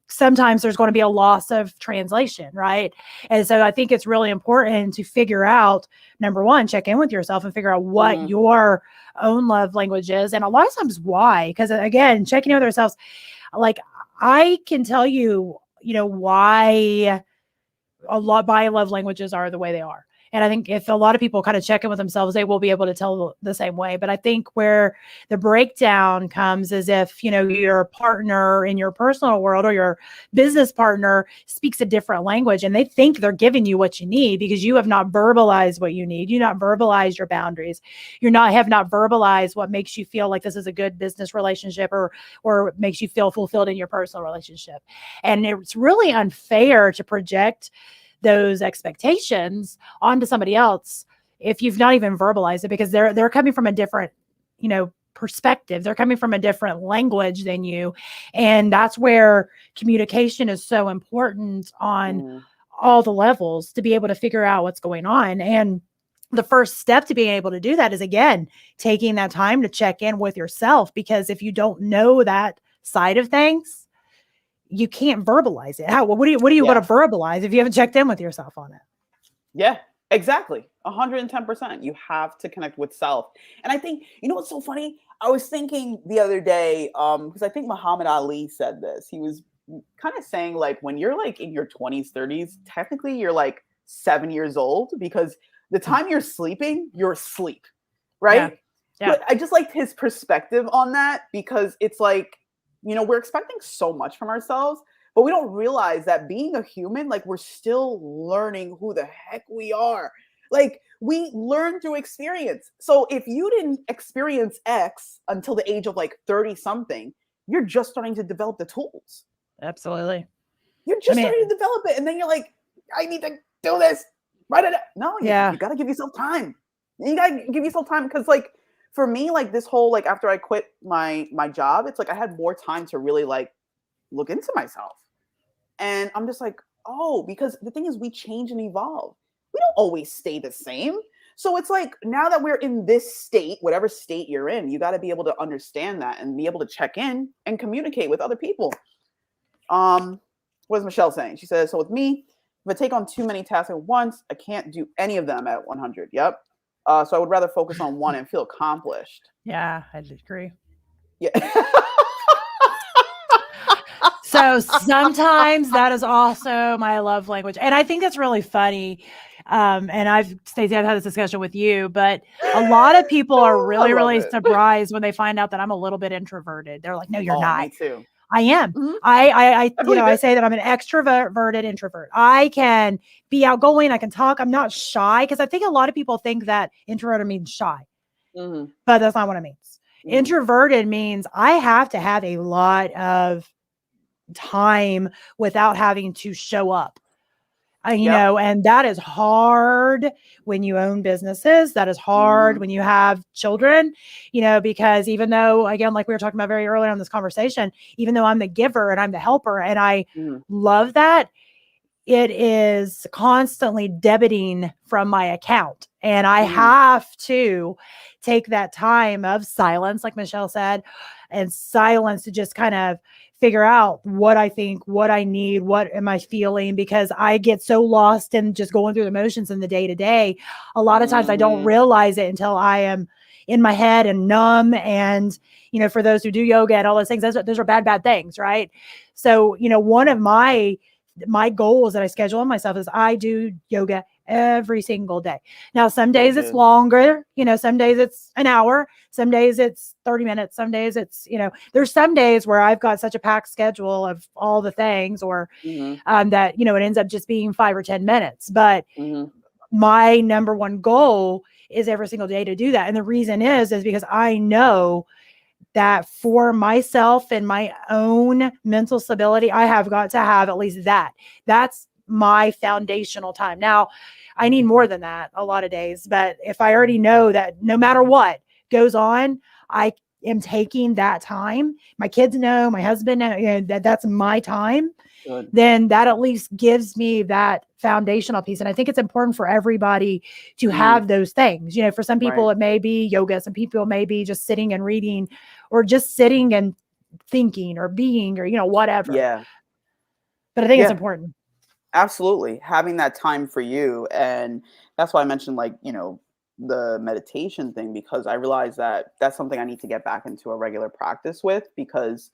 sometimes there's going to be a loss of translation, right? And so I think it's really important to figure out, number one, check in with yourself and figure out what your own love language is. And a lot of times why, because again, checking in with ourselves, like I can tell you, why my love languages are the way they are. And I think if a lot of people kind of check in with themselves, they will be able to tell the same way. But I think where the breakdown comes is if, your partner in your personal world or your business partner speaks a different language and they think they're giving you what you need because you have not verbalized what you need. You not verbalized your boundaries. Have not verbalized what makes you feel like this is a good business relationship or makes you feel fulfilled in your personal relationship. And it's really unfair to project those expectations onto somebody else if you've not even verbalized it because they're coming from a different, perspective. They're coming from a different language than you. And that's where communication is so important on all the levels to be able to figure out what's going on. And the first step to being able to do that is, again, taking that time to check in with yourself, because if you don't know that side of things, you can't verbalize it. What do you want to verbalize if you haven't checked in with yourself on it? Yeah, exactly. 110%. You have to connect with self. And I think, what's so funny? I was thinking the other day, because I think Muhammad Ali said this. He was kind of saying like, when you're like in your 20s, 30s, technically you're like 7 years old because the time you're sleeping, you're asleep, right? Yeah. But I just liked his perspective on that because it's like, we're expecting so much from ourselves, but we don't realize that being a human, like we're still learning who the heck we are. Like we learn through experience. So if you didn't experience X until the age of like 30 something, you're just starting to develop the tools. Absolutely. You're just starting to develop it. And then you're like, I need to do this. Right? No, you got to give yourself time. You got to give yourself time because like, for me, like this whole, like after I quit my job, it's like I had more time to really like look into myself. And I'm just like, because the thing is we change and evolve. We don't always stay the same. So it's like now that we're in this state, whatever state you're in, you got to be able to understand that and be able to check in and communicate with other people. What is Michelle saying? She says, so with me, if I take on too many tasks at once, I can't do any of them at 100. Yep. So I would rather focus on one and feel accomplished. Yeah, I agree. Yeah. So sometimes that is also my love language. And I think that's really funny. And Stacey, I've had this discussion with you, but a lot of people are really, really surprised when they find out that I'm a little bit introverted. They're like, no, you're not. Me too. I am. I say that I'm an extroverted introvert. I can be outgoing. I can talk. I'm not shy because I think a lot of people think that introverted means shy, but that's not what it means. Introverted means I have to have a lot of time without having to show up. And that is hard when you own businesses. That is hard when you have children, because even though, again, like we were talking about very early on in this conversation, even though I'm the giver and I'm the helper and I love that, it is constantly debiting from my account. And I have to take that time of silence, like Michelle said, and silence to just kind of figure out what I think, what I need, what am I feeling, because I get so lost in just going through the motions in the day to day. A lot of times I don't realize it until I am in my head and numb. And, for those who do yoga and all those things, those are bad things. Right. So, one of my goals that I schedule on myself is I do yoga every single day. Now, some days it's longer, some days it's an hour, some days it's 30 minutes, some days it's, there's some days where I've got such a packed schedule of all the things or that, it ends up just being 5 or 10 minutes. But my number one goal is every single day to do that. And the reason is because I know that for myself and my own mental stability, I have got to have at least that. That's my foundational time. Now, I need more than that a lot of days, but if I already know that no matter what goes on, I am taking that time. My kids know, my husband know, that's my time. Good. Then that at least gives me that foundational piece. And I think it's important for everybody to have those things. For some people, it may be yoga. Some people may be just sitting and reading, or just sitting and thinking or being, or, whatever. Yeah. But I think it's important. Absolutely. Having that time for you. And that's why I mentioned, like, the meditation thing, because I realized that that's something I need to get back into a regular practice with, because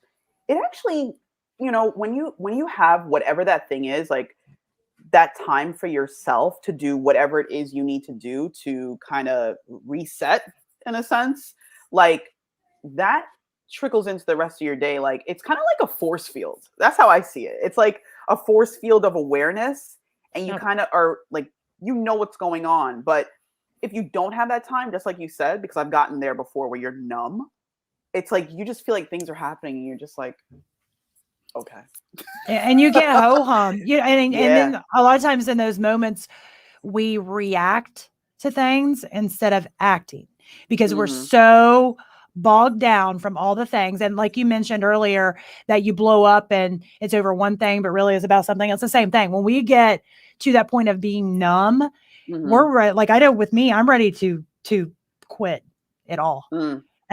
it actually, when you have whatever that thing is, like that time for yourself to do whatever it is you need to do to kind of reset, in a sense, like that trickles into the rest of your day. Like it's kind of like a force field. That's how I see it. It's like a force field of awareness, and you kind of are like, what's going on. But if you don't have that time, just like you said, because I've gotten there before where you're numb, it's like you just feel like things are happening and you're just like, okay. And you get ho-hum. And then a lot of times in those moments, we react to things instead of acting, because we're so bogged down from all the things. And like you mentioned earlier, that you blow up and it's over one thing, but really it's about something else. The same thing. When we get to that point of being numb, we're like, I know with me, I'm ready to quit it all.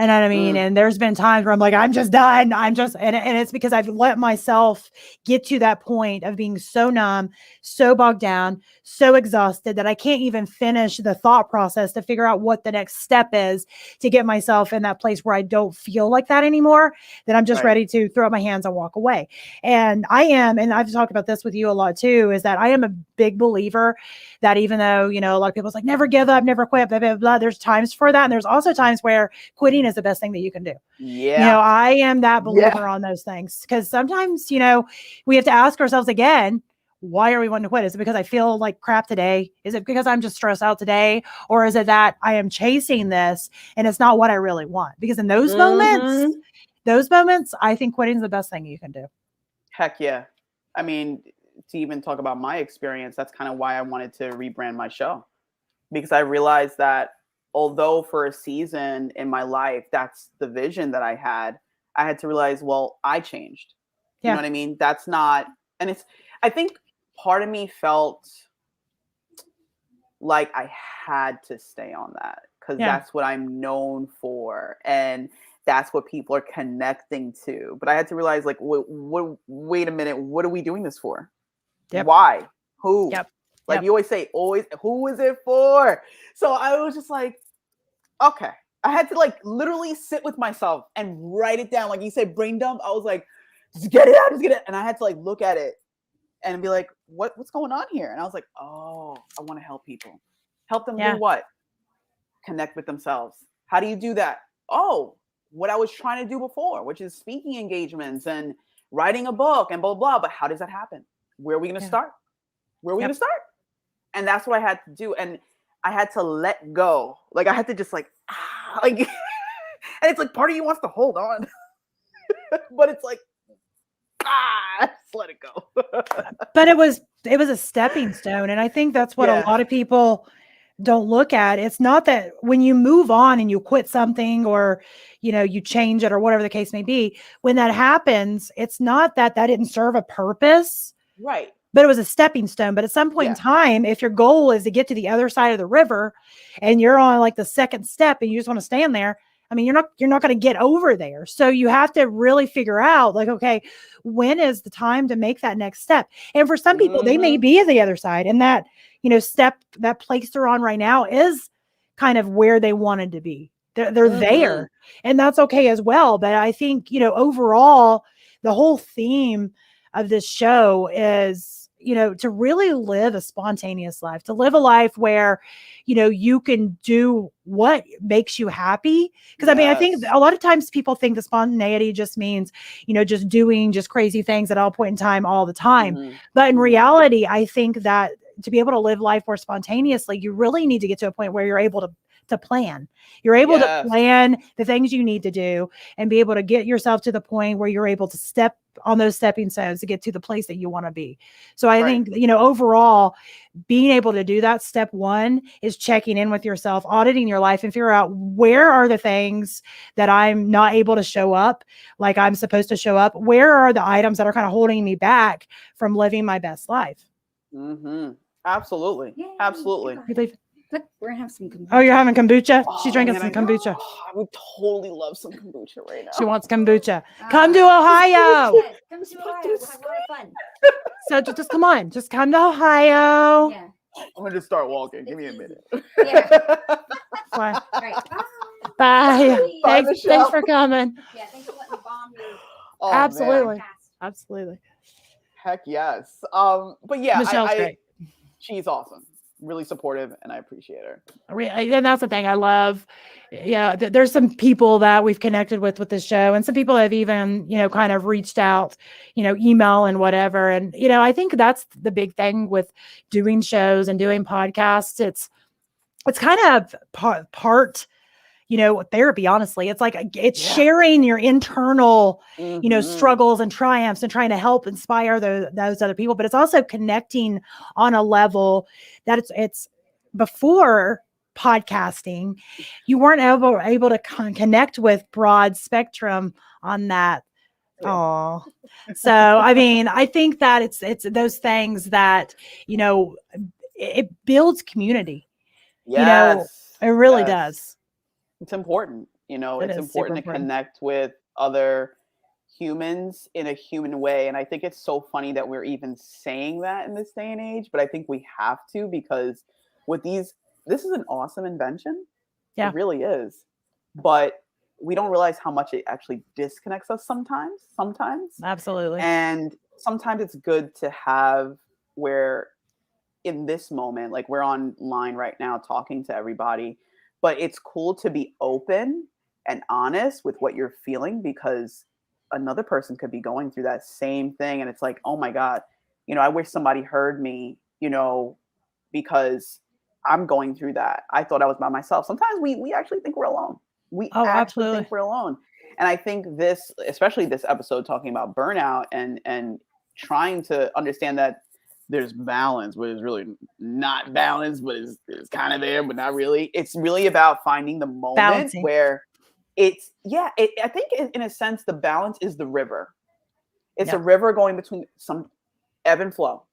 And know what I mean? And there's been times where I'm like, I'm just done. And it's because I've let myself get to that point of being so numb, so bogged down, so exhausted that I can't even finish the thought process to figure out what the next step is to get myself in that place where I don't feel like that anymore, that I'm just ready to throw up my hands and walk away. And and I've talked about this with you a lot too, is that I am a big believer that even though, a lot of people's like, never give up, never quit, blah, blah, blah, there's times for that. And there's also times where quitting is the best thing that you can do. Yeah. I am that believer on those things, because sometimes, we have to ask ourselves again, why are we wanting to quit? Is it because I feel like crap today? Is it because I'm just stressed out today? Or is it that I am chasing this and it's not what I really want? Because in those moments, I think quitting is the best thing you can do. Heck yeah. I mean, to even talk about my experience, that's kind of why I wanted to rebrand my show, because I realized that although for a season in my life, that's the vision that I had to realize, well, I changed. You know what I mean? That's not, and I think part of me felt like I had to stay on that because that's what I'm known for. And that's what people are connecting to. But I had to realize, like, wait a minute, what are we doing this for? Why? Who? Like you always say, who is it for? So I was just like, okay. I had to like literally sit with myself and write it down. Like you said, brain dump. I was like, just get it out, just get it. And I had to like look at it and be like, what's going on here? And I was like, oh, I want to help people. Help them do what? Connect with themselves. How do you do that? Oh, what I was trying to do before, which is speaking engagements and writing a book and blah, blah, blah. But how does that happen? Where are we going to start? Where are we going to start? And that's what I had to do. And I had to let go. Like I had to just like, and it's like part of you wants to hold on, but it's like, just let it go. But it was a stepping stone. And I think that's what a lot of people don't look at. It's not that when you move on and you quit something or, you change it or whatever the case may be, when that happens, it's not that didn't serve a purpose. Right. But it was a stepping stone. But at some point in time, if your goal is to get to the other side of the river and you're on like the second step and you just want to stand there, I mean, you're not going to get over there. So you have to really figure out like, okay, when is the time to make that next step? And for some people, they may be at the other side, and that, step, that place they're on right now is kind of where they wanted to be. They're there, and that's okay as well. But I think, overall, the whole theme of this show is, to really live a spontaneous life, to live a life where, you can do what makes you happy. Because I mean, I think a lot of times people think the spontaneity just means, just doing just crazy things at all point in time, all the time. But in reality, I think that to be able to live life more spontaneously, you really need to get to a point where you're able to to plan. You're able to Yes. plan the things you need to do and be able to get yourself to the point where you're able to step on those stepping stones to get to the place that you want to be. So I Right. think, overall, being able to do that, step one is checking in with yourself, auditing your life, and figure out where are the things that I'm not able to show up like I'm supposed to show up. Where are the items that are kind of holding me back from living my best life? Mm-hmm. Absolutely. Yay. Absolutely. You leave- Look, we're gonna have some. Oh, you're having kombucha? She's Oh, drinking man, some I kombucha. I would totally love some kombucha right now. She wants kombucha. Come to Ohio. Yes, come to Ohio. We'll have a lot of fun. So just come on. Just come to Ohio. Yeah. I'm gonna just start walking. Give me a minute. Yeah. Bye. Right. Bye. Bye. Bye, Thanks Michelle. for coming. Yeah. Thanks for letting me bomb your Oh, man. Absolutely. podcast. Absolutely. Heck yes. But yeah, Michelle's great. She's awesome. Really supportive, and I appreciate her. And that's the thing I love. Yeah, there's some people that we've connected with this show, and some people have even, kind of reached out, email and whatever. And, I think that's the big thing with doing shows and doing podcasts. It's kind of part, therapy, honestly. It's like, it's sharing your internal, Mhm. struggles and triumphs and trying to help inspire those other people. But it's also connecting on a level that it's before podcasting, you weren't able to connect with broad spectrum on that. Yeah. Oh, so, I mean, I think that it's those things that, it builds community. Yes. It really Yes. does. It's important. It It's is important super to important. connect with other humans in a human way. And I think it's so funny that we're even saying that in this day and age, but I think we have to, because with this is an awesome invention. Yeah. It really is. But we don't realize how much it actually disconnects us sometimes. Absolutely. And sometimes it's good to have where in this moment, like we're online right now talking to everybody, but it's cool to be open and honest with what you're feeling, because another person could be going through that same thing. And it's like, oh my God, I wish somebody heard me, because I'm going through that. I thought I was by myself. Sometimes we actually think we're alone. We actually absolutely. think we're alone. And I think especially this episode talking about burnout and trying to understand that there's balance, but it's really not balance, but it's kind of there, but not really. It's really about finding the moment Balancing. where I think in a sense, the balance is the river. It's a river going between some ebb and flow.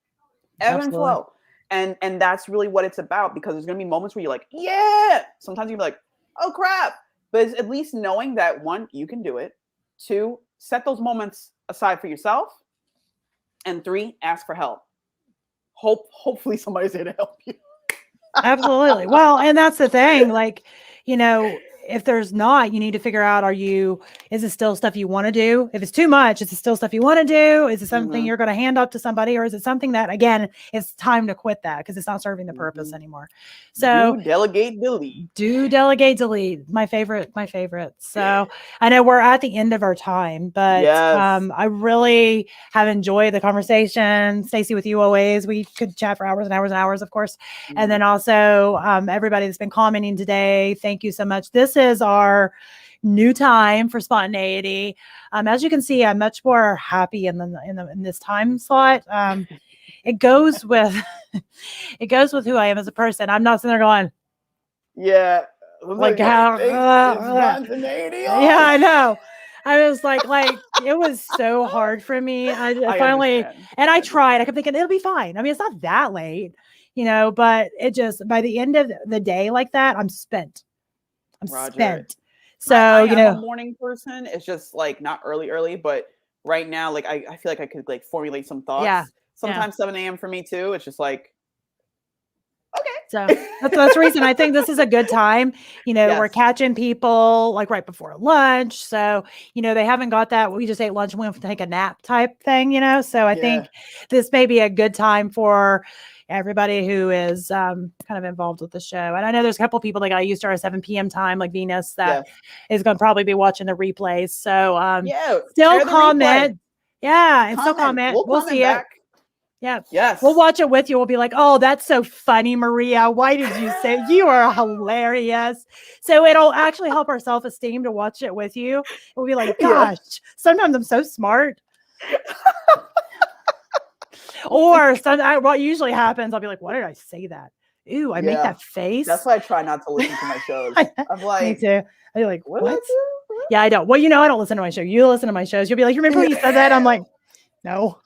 And that's really what it's about, because there's going to be moments where you're like, yeah, sometimes you'll be like, oh crap. But it's at least knowing that, one, you can do it. Two, set those moments aside for yourself. And three, ask for help. Hopefully somebody's there to help you. Absolutely. Well, and that's the thing, like, if there's not, you need to figure out, is it still stuff you want to do? If it's too much, is it still stuff you want to do? Is it something you're going to hand up to somebody? Or is it something that, again, it's time to quit that because it's not serving the purpose anymore? So do delegate, delete. My favorite. So I know we're at the end of our time, but I really have enjoyed the conversation. Stacey, with you always, we could chat for hours and hours and hours, of course. And then also everybody that's been commenting today, thank you so much. This is our new time for Spontaneity. As you can see, I'm much more happy in this time slot. It goes with who I am as a person. I'm not sitting there going, like how spontaneity. Yeah, I know. I was like it was so hard for me. I finally understand. And I tried. I kept thinking it'll be fine. I mean, it's not that late, but it just, by the end of the day like that, I'm spent. Spent. So, I'm a morning person. It's just like not early, but right now, like I feel like I could like formulate some thoughts. Yeah. Sometimes 7 a.m. for me too. It's just like, okay. So that's the reason I think this is a good time. We're catching people like right before lunch. So, they haven't got that. We just ate lunch and we have to take a nap type thing, So I think this may be a good time for everybody who is kind of involved with the show. And I know there's a couple of people that got used to our 7 p.m. time, like Venus, that is going to probably be watching the replays. So still comment. Yeah. And still comment. We'll see it. Yeah. Yes. We'll watch it with you. We'll be like, oh, that's so funny, Maria. Why did you say you are hilarious? So it'll actually help our self-esteem to watch it with you. We'll be like, Yeah. gosh, sometimes I'm so smart. Or what usually happens, I'll be like, why did I say that? Ooh, I make Yeah. that face. That's why I try not to listen to my shows. I'm Me like, too. I'll be like, what did I what? do? Yeah, I don't. Well, I don't listen to my show. You listen to my shows. You'll be like, you remember when you said that? I'm like, no.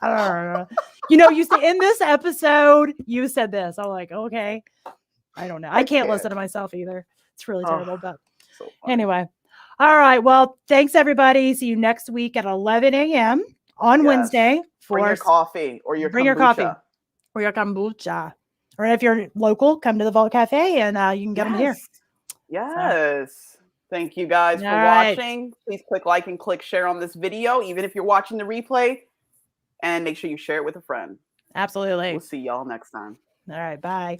I don't know. You say in this episode, you said this. I'm like, okay. I don't know. I can't listen to myself either. It's really terrible. But So funny. anyway. All right. Well, thanks everybody. See you next week at 11 a.m. on Yes. Wednesday. Bring your coffee or your Bring your coffee or your kombucha. Or if you're local, come to the Vault Cafe and you can get them here. Yes. Thank you guys for watching. Please click like and click share on this video, even if you're watching the replay. And make sure you share it with a friend. Absolutely. We'll see y'all next time. All right. Bye.